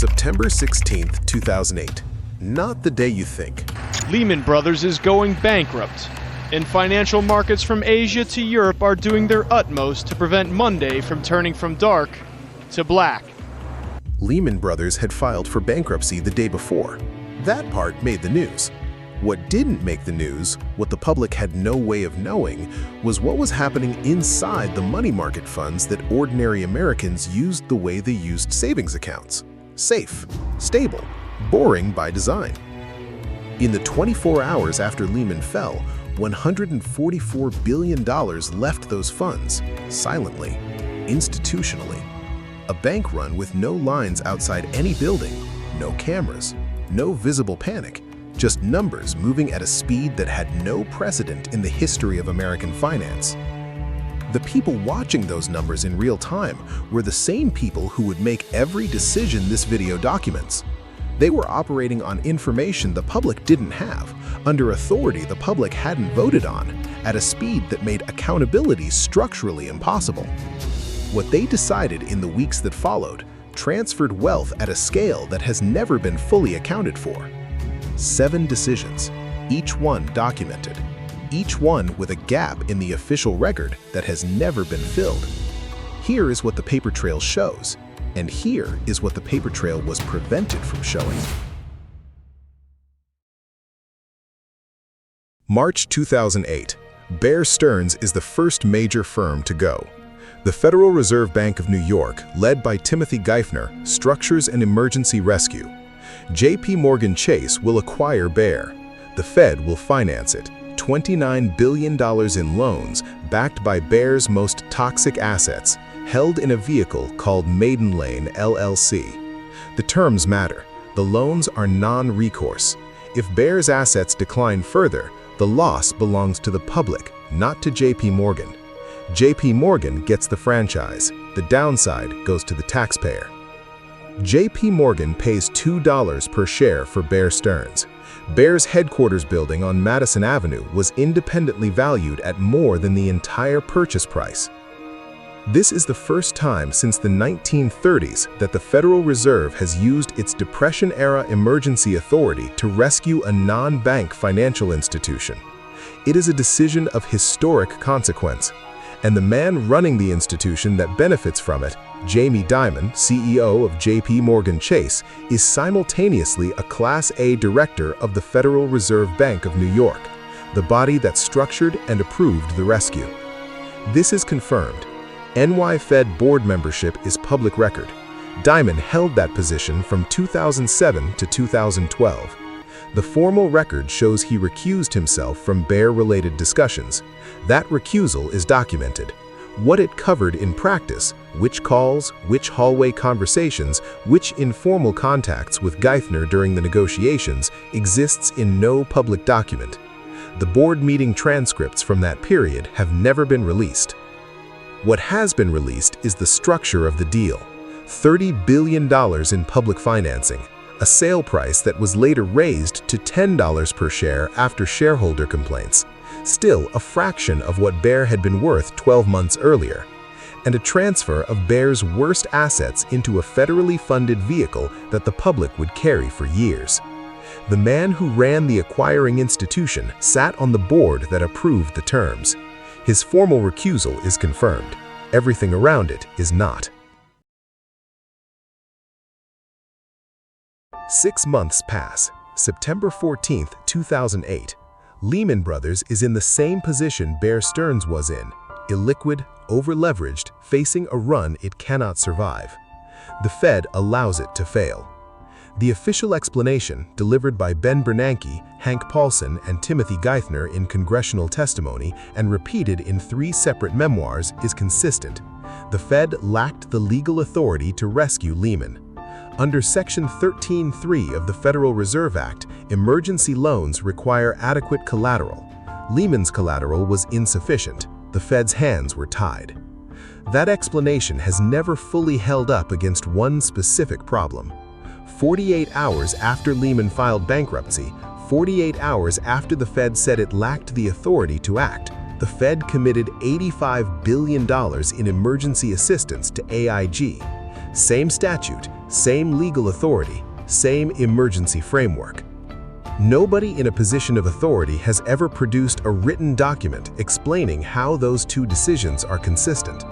September 16, 2008. Not the day you think. Lehman Brothers is going bankrupt, and financial markets from Asia to Europe are doing their utmost to prevent Monday from turning from dark to black. Lehman Brothers had filed for bankruptcy the day before. That part made the news. What didn't make the news, what the public had no way of knowing, was what was happening inside the money market funds that ordinary Americans used the way they used savings accounts. Safe, stable, boring by design. In the 24 hours after Lehman fell, $144 billion left those funds, silently, institutionally. A bank run with no lines outside any building, no cameras, no visible panic, just numbers moving at a speed that had no precedent in the history of American finance. The people watching those numbers in real time were the same people who would make every decision this video documents. They were operating on information the public didn't have, under authority the public hadn't voted on, at a speed that made accountability structurally impossible. What they decided in the weeks that followed transferred wealth at a scale that has never been fully accounted for. 7 decisions, each one documented, each one with a gap in the official record that has never been filled. Here is what the paper trail shows, and here is what the paper trail was prevented from showing. March 2008. Bear Stearns is the first major firm to go. The Federal Reserve Bank of New York, led by Timothy Geithner, structures an emergency rescue. JPMorgan Chase will acquire Bear. The Fed will finance it, $29 billion in loans backed by Bear's most toxic assets, held in a vehicle called Maiden Lane LLC. The terms matter. The loans are non-recourse. If Bear's assets decline further, the loss belongs to the public, not to JPMorgan. JPMorgan gets the franchise. The downside goes to the taxpayer. JPMorgan pays $2 per share for Bear Stearns. Bear's headquarters building on Madison Avenue was independently valued at more than the entire purchase price. This is the first time since the 1930s that the Federal Reserve has used its Depression-era emergency authority to rescue a non-bank financial institution. It is a decision of historic consequence, and the man running the institution that benefits from it, Jamie Dimon, CEO of JPMorgan Chase, is simultaneously a Class A director of the Federal Reserve Bank of New York, the body that structured and approved the rescue. This is confirmed. NY Fed board membership is public record. Dimon held that position from 2007 to 2012. The formal record shows he recused himself from Bear-related discussions. That recusal is documented. What it covered in practice, which calls, which hallway conversations, which informal contacts with Geithner during the negotiations, exists in no public document. The board meeting transcripts from that period have never been released. What has been released is the structure of the deal. $30 billion in public financing, a sale price that was later raised to $10 per share after shareholder complaints, still a fraction of what Bear had been worth 12 months earlier, and a transfer of Bear's worst assets into a federally funded vehicle that the public would carry for years. The man who ran the acquiring institution sat on the board that approved the terms. His formal recusal is confirmed. Everything around it is not. 6 months pass. September 14, 2008. Lehman Brothers is in the same position Bear Stearns was in, illiquid, over-leveraged, facing a run it cannot survive. The Fed allows it to fail. The official explanation, delivered by Ben Bernanke, Hank Paulson, and Timothy Geithner in congressional testimony and repeated in 3 separate memoirs, is consistent. The Fed lacked the legal authority to rescue Lehman. Under Section 13(3) of the Federal Reserve Act, emergency loans require adequate collateral. Lehman's collateral was insufficient. The Fed's hands were tied. That explanation has never fully held up against one specific problem. 48 hours after Lehman filed bankruptcy, 48 hours after the Fed said it lacked the authority to act, the Fed committed $85 billion in emergency assistance to AIG. Same statute, same legal authority, same emergency framework. Nobody in a position of authority has ever produced a written document explaining how those two decisions are consistent.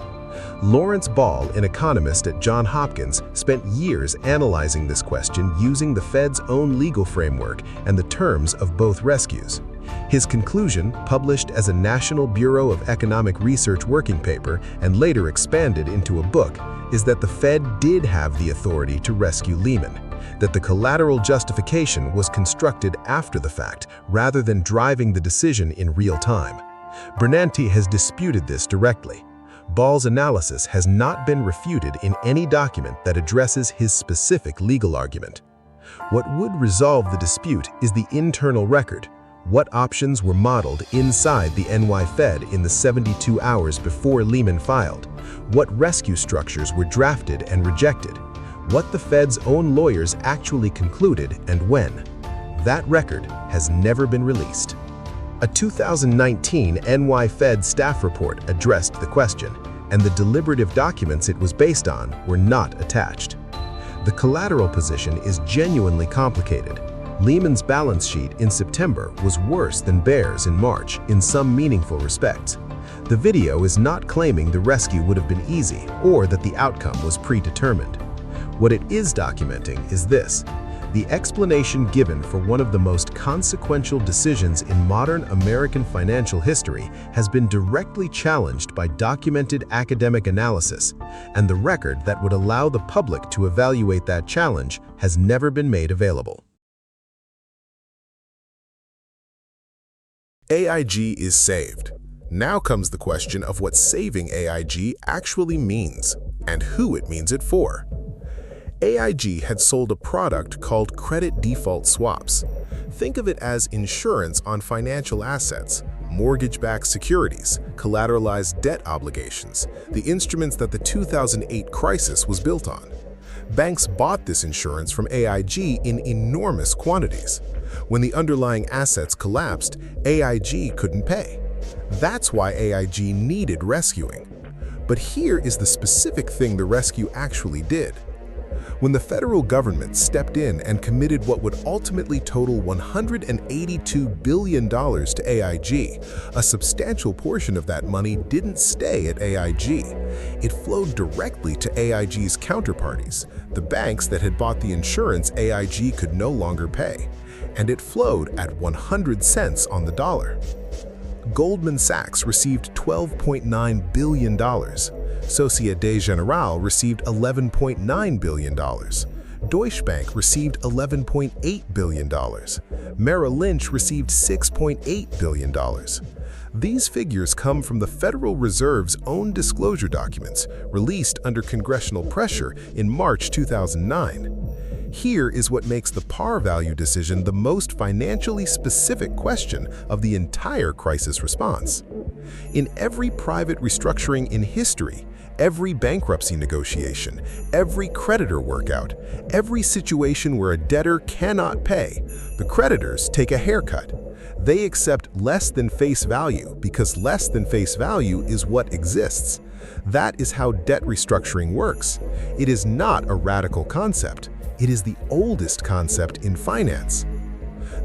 Lawrence Ball, an economist at Johns Hopkins, spent years analyzing this question using the Fed's own legal framework and the terms of both rescues. His conclusion, published as a National Bureau of Economic Research working paper and later expanded into a book, is that the Fed did have the authority to rescue Lehman, that the collateral justification was constructed after the fact rather than driving the decision in real time. Bernanke has disputed this directly. Ball's analysis has not been refuted in any document that addresses his specific legal argument. What would resolve the dispute is the internal record. What options were modeled inside the NY Fed in the 72 hours before Lehman filed? What rescue structures were drafted and rejected? What the Fed's own lawyers actually concluded and when? That record has never been released. A 2019 NY Fed staff report addressed the question, and the deliberative documents it was based on were not attached. The collateral position is genuinely complicated. Lehman's balance sheet in September was worse than Bear's in March in some meaningful respects. The video is not claiming the rescue would have been easy or that the outcome was predetermined. What it is documenting is this: the explanation given for one of the most consequential decisions in modern American financial history has been directly challenged by documented academic analysis, and the record that would allow the public to evaluate that challenge has never been made available. AIG is saved. Now comes the question of what saving AIG actually means and who it means it for. AIG had sold a product called credit default swaps. Think of it as insurance on financial assets, mortgage-backed securities, collateralized debt obligations, the instruments that the 2008 crisis was built on. Banks bought this insurance from AIG in enormous quantities. When the underlying assets collapsed, AIG couldn't pay. That's why AIG needed rescuing. But here is the specific thing the rescue actually did. When the federal government stepped in and committed what would ultimately total $182 billion to AIG, a substantial portion of that money didn't stay at AIG. It flowed directly to AIG's counterparties, the banks that had bought the insurance AIG could no longer pay, and it flowed at 100 cents on the dollar. Goldman Sachs received $12.9 billion. Société Générale received $11.9 billion. Deutsche Bank received $11.8 billion. Merrill Lynch received $6.8 billion. These figures come from the Federal Reserve's own disclosure documents, released under congressional pressure in March 2009. Here is what makes the par value decision the most financially specific question of the entire crisis response. In every private restructuring in history, every bankruptcy negotiation, every creditor workout, every situation where a debtor cannot pay, the creditors take a haircut. They accept less than face value because less than face value is what exists. That is how debt restructuring works. It is not a radical concept. It is the oldest concept in finance.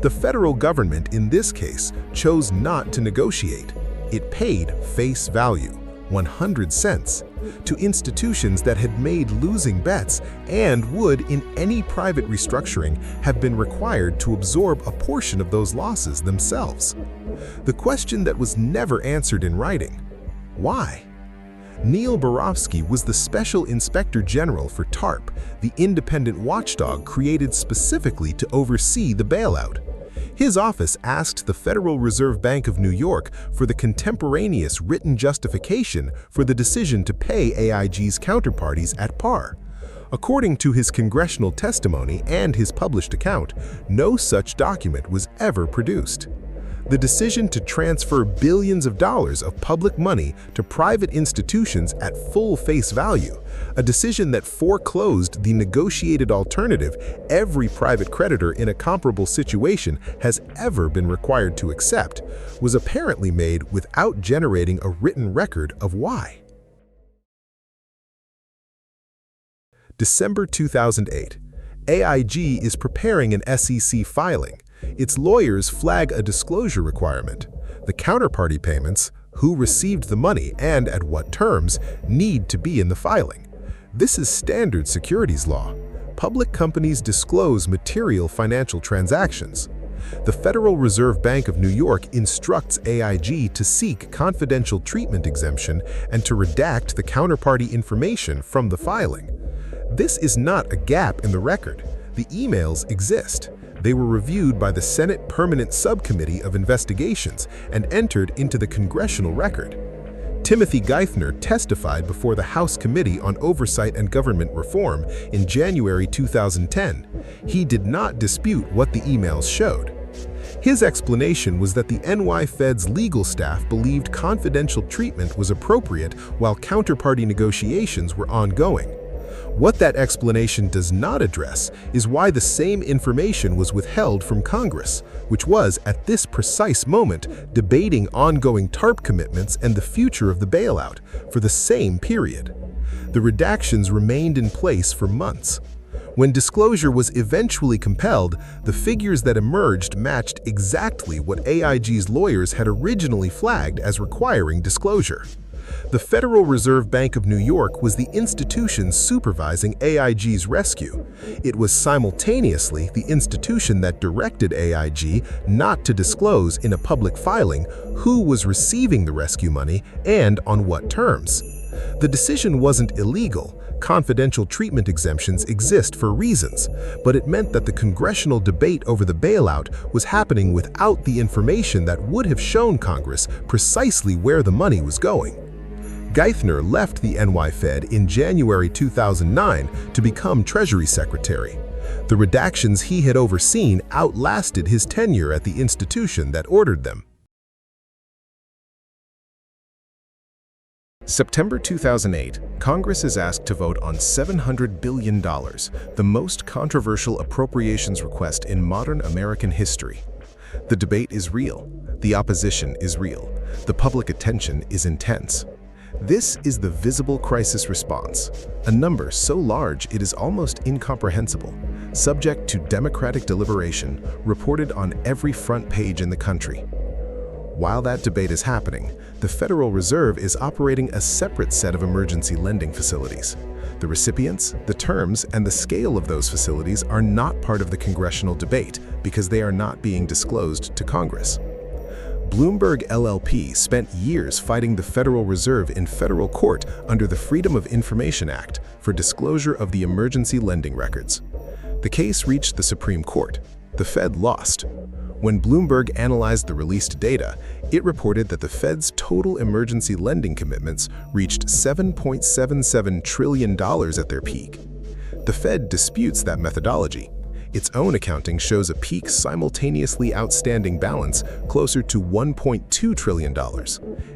The federal government in this case chose not to negotiate. It paid face value, 100 cents, to institutions that had made losing bets and would, in any private restructuring, have been required to absorb a portion of those losses themselves. The question that was never answered in writing: why? Neil Barofsky was the Special Inspector General for TARP, the independent watchdog created specifically to oversee the bailout. His office asked the Federal Reserve Bank of New York for the contemporaneous written justification for the decision to pay AIG's counterparties at par. According to his congressional testimony and his published account, no such document was ever produced. The decision to transfer billions of dollars of public money to private institutions at full face value, a decision that foreclosed the negotiated alternative every private creditor in a comparable situation has ever been required to accept, was apparently made without generating a written record of why. December 2008. AIG is preparing an SEC filing. Its lawyers flag a disclosure requirement. The counterparty payments, who received the money and at what terms, need to be in the filing. This is standard securities law. Public companies disclose material financial transactions. The Federal Reserve Bank of New York instructs AIG to seek confidential treatment exemption and to redact the counterparty information from the filing. This is not a gap in the record. The emails exist. They were reviewed by the Senate Permanent Subcommittee of Investigations and entered into the congressional record. Timothy Geithner testified before the House Committee on Oversight and Government Reform in January 2010. He did not dispute what the emails showed. His explanation was that the NY Fed's legal staff believed confidential treatment was appropriate while counterparty negotiations were ongoing. What that explanation does not address is why the same information was withheld from Congress, which was, at this precise moment, debating ongoing TARP commitments and the future of the bailout for the same period. The redactions remained in place for months. When disclosure was eventually compelled, the figures that emerged matched exactly what AIG's lawyers had originally flagged as requiring disclosure. The Federal Reserve Bank of New York was the institution supervising AIG's rescue. It was simultaneously the institution that directed AIG not to disclose in a public filing who was receiving the rescue money and on what terms. The decision wasn't illegal. Confidential treatment exemptions exist for reasons, but it meant that the congressional debate over the bailout was happening without the information that would have shown Congress precisely where the money was going. Geithner left the NY Fed in January 2009 to become Treasury Secretary. The redactions he had overseen outlasted his tenure at the institution that ordered them. September 2008, Congress is asked to vote on $700 billion, the most controversial appropriations request in modern American history. The debate is real. The opposition is real. The public attention is intense. This is the visible crisis response, a number so large it is almost incomprehensible, subject to democratic deliberation, reported on every front page in the country. While that debate is happening, the Federal Reserve is operating a separate set of emergency lending facilities. The recipients, the terms, and the scale of those facilities are not part of the congressional debate because they are not being disclosed to Congress. Bloomberg LLP spent years fighting the Federal Reserve in federal court under the Freedom of Information Act for disclosure of the emergency lending records. The case reached the Supreme Court. The Fed lost. When Bloomberg analyzed the released data, it reported that the Fed's total emergency lending commitments reached $7.77 trillion at their peak. The Fed disputes that methodology. Its own accounting shows a peak simultaneously outstanding balance closer to $1.2 trillion,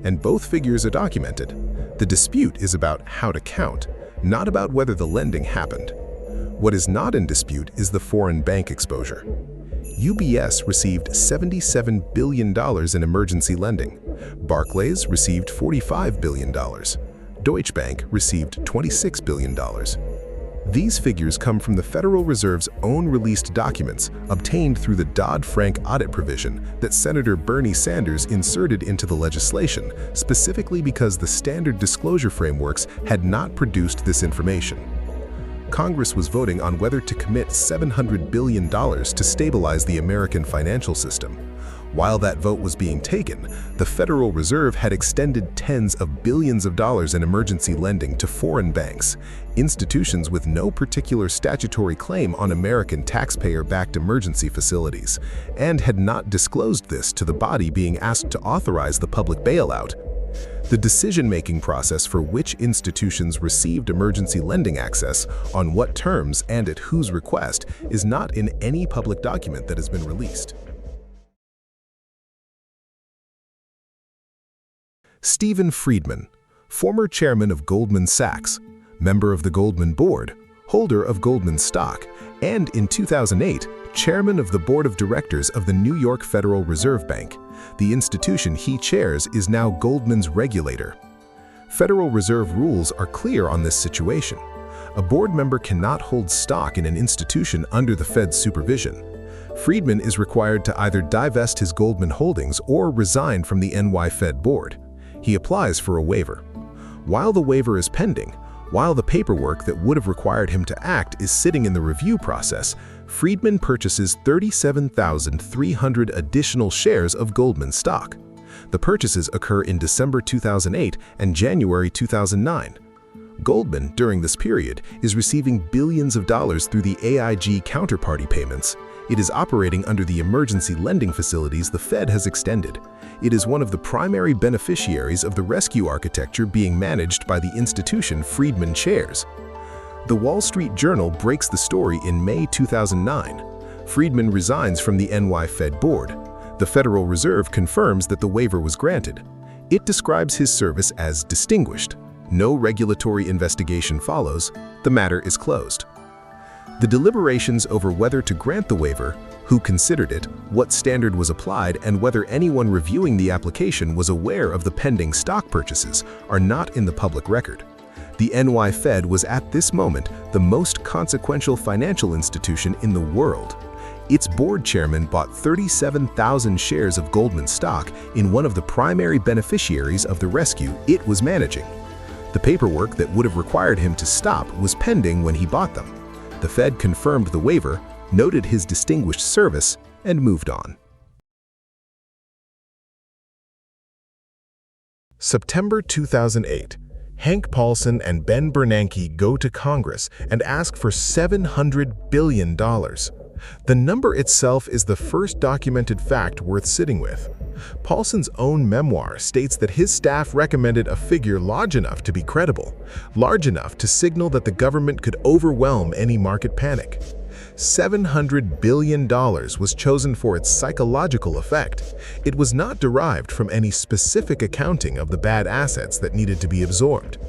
and both figures are documented. The dispute is about how to count, not about whether the lending happened. What is not in dispute is the foreign bank exposure. UBS received $77 billion in emergency lending. Barclays received $45 billion. Deutsche Bank received $26 billion. These figures come from the Federal Reserve's own released documents obtained through the Dodd-Frank audit provision that Senator Bernie Sanders inserted into the legislation, specifically because the standard disclosure frameworks had not produced this information. Congress was voting on whether to commit $700 billion to stabilize the American financial system. While that vote was being taken, the Federal Reserve had extended tens of billions of dollars in emergency lending to foreign banks, institutions with no particular statutory claim on American taxpayer-backed emergency facilities, and had not disclosed this to the body being asked to authorize the public bailout. The decision-making process for which institutions received emergency lending access, on what terms, and at whose request is not in any public document that has been released. Stephen Friedman, former chairman of Goldman Sachs, member of the Goldman board, holder of Goldman stock, and in 2008, chairman of the board of directors of the New York Federal Reserve Bank. The institution he chairs is now Goldman's regulator. Federal Reserve rules are clear on this situation. A board member cannot hold stock in an institution under the Fed's supervision. Friedman is required to either divest his Goldman holdings or resign from the NY Fed board. He applies for a waiver. While the waiver is pending, while the paperwork that would have required him to act is sitting in the review process, Friedman purchases 37,300 additional shares of Goldman stock. The purchases occur in December 2008 and January 2009. Goldman, during this period, is receiving billions of dollars through the AIG counterparty payments. It is operating under the emergency lending facilities the Fed has extended. It is one of the primary beneficiaries of the rescue architecture being managed by the institution Friedman chairs. The Wall Street Journal breaks the story in May 2009. Friedman resigns from the NY Fed board. The Federal Reserve confirms that the waiver was granted. It describes his service as distinguished. No regulatory investigation follows. The matter is closed. The deliberations over whether to grant the waiver, who considered it, what standard was applied, and whether anyone reviewing the application was aware of the pending stock purchases are not in the public record. The NY Fed was at this moment the most consequential financial institution in the world. Its board chairman bought 37,000 shares of Goldman stock in one of the primary beneficiaries of the rescue it was managing. The paperwork that would have required him to stop was pending when he bought them. The Fed confirmed the waiver, noted his distinguished service, and moved on. September 2008. Hank Paulson and Ben Bernanke go to Congress and ask for $700 billion. The number itself is the first documented fact worth sitting with. Paulson's own memoir states that his staff recommended a figure large enough to be credible, large enough to signal that the government could overwhelm any market panic. $700 billion was chosen for its psychological effect. It was not derived from any specific accounting of the bad assets that needed to be absorbed.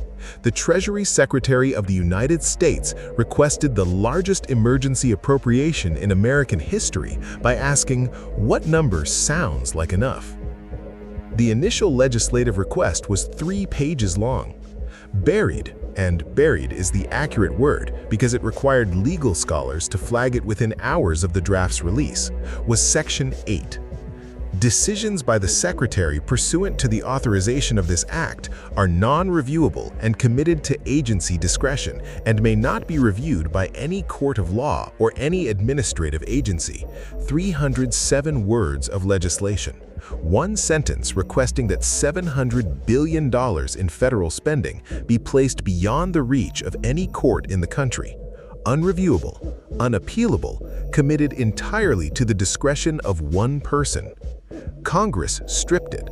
The Treasury Secretary of the United States requested the largest emergency appropriation in American history by asking, what number sounds like enough? The initial legislative request was 3 pages long. Buried, and buried is the accurate word because it required legal scholars to flag it within hours of the draft's release, was Section 8. Decisions by the Secretary pursuant to the authorization of this act are non-reviewable and committed to agency discretion and may not be reviewed by any court of law or any administrative agency. 307 words of legislation. One sentence requesting that $700 billion in federal spending be placed beyond the reach of any court in the country. Unreviewable, unappealable, committed entirely to the discretion of one person. Congress stripped it.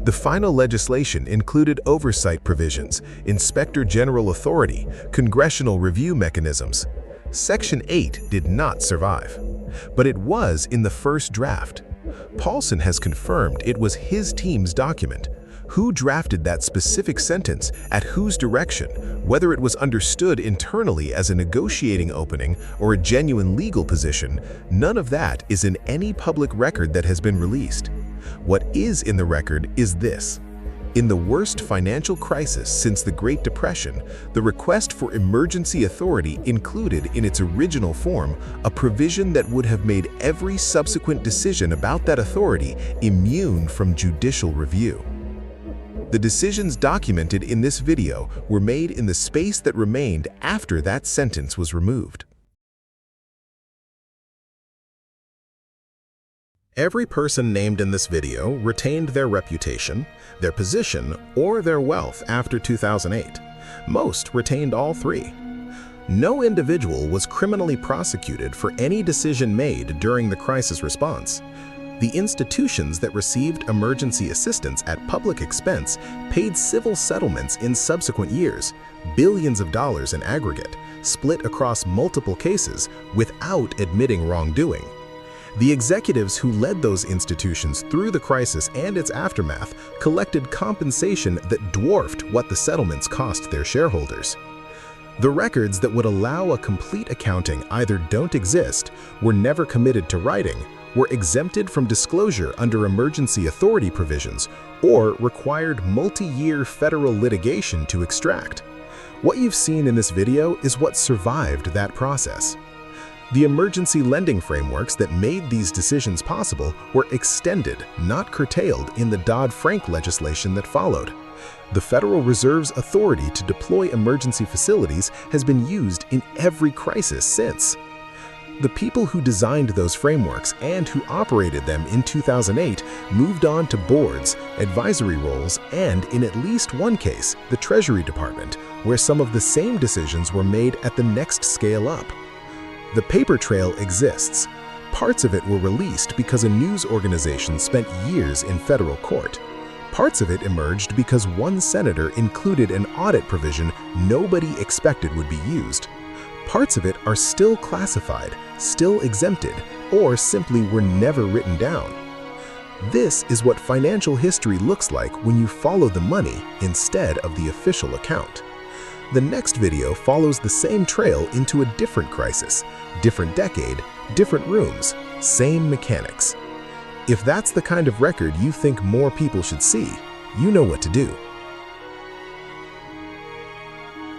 The final legislation included oversight provisions, inspector general authority, congressional review mechanisms. Section 8 did not survive, but it was in the first draft. Paulson has confirmed it was his team's document. Who drafted that specific sentence, at whose direction, whether it was understood internally as a negotiating opening or a genuine legal position, none of that is in any public record that has been released. What is in the record is this. In the worst financial crisis since the Great Depression, the request for emergency authority included in its original form a provision that would have made every subsequent decision about that authority immune from judicial review. The decisions documented in this video were made in the space that remained after that sentence was removed. Every person named in this video retained their reputation, their position, or their wealth after 2008. Most retained all 3. No individual was criminally prosecuted for any decision made during the crisis response. The institutions that received emergency assistance at public expense paid civil settlements in subsequent years, billions of dollars in aggregate, split across multiple cases without admitting wrongdoing. The executives who led those institutions through the crisis and its aftermath collected compensation that dwarfed what the settlements cost their shareholders. The records that would allow a complete accounting either don't exist, were never committed to writing, were exempted from disclosure under emergency authority provisions, or required multi-year federal litigation to extract. What you've seen in this video is what survived that process. The emergency lending frameworks that made these decisions possible were extended, not curtailed, in the Dodd-Frank legislation that followed. The Federal Reserve's authority to deploy emergency facilities has been used in every crisis since. The people who designed those frameworks and who operated them in 2008 moved on to boards, advisory roles, and, in at least one case, the Treasury Department, where some of the same decisions were made at the next scale up. The paper trail exists. Parts of it were released because a news organization spent years in federal court. Parts of it emerged because one senator included an audit provision nobody expected would be used. Parts of it are still classified, still exempted, or simply were never written down. This is what financial history looks like when you follow the money instead of the official account. The next video follows the same trail into a different crisis, different decade, different rooms, same mechanics. If that's the kind of record you think more people should see, you know what to do.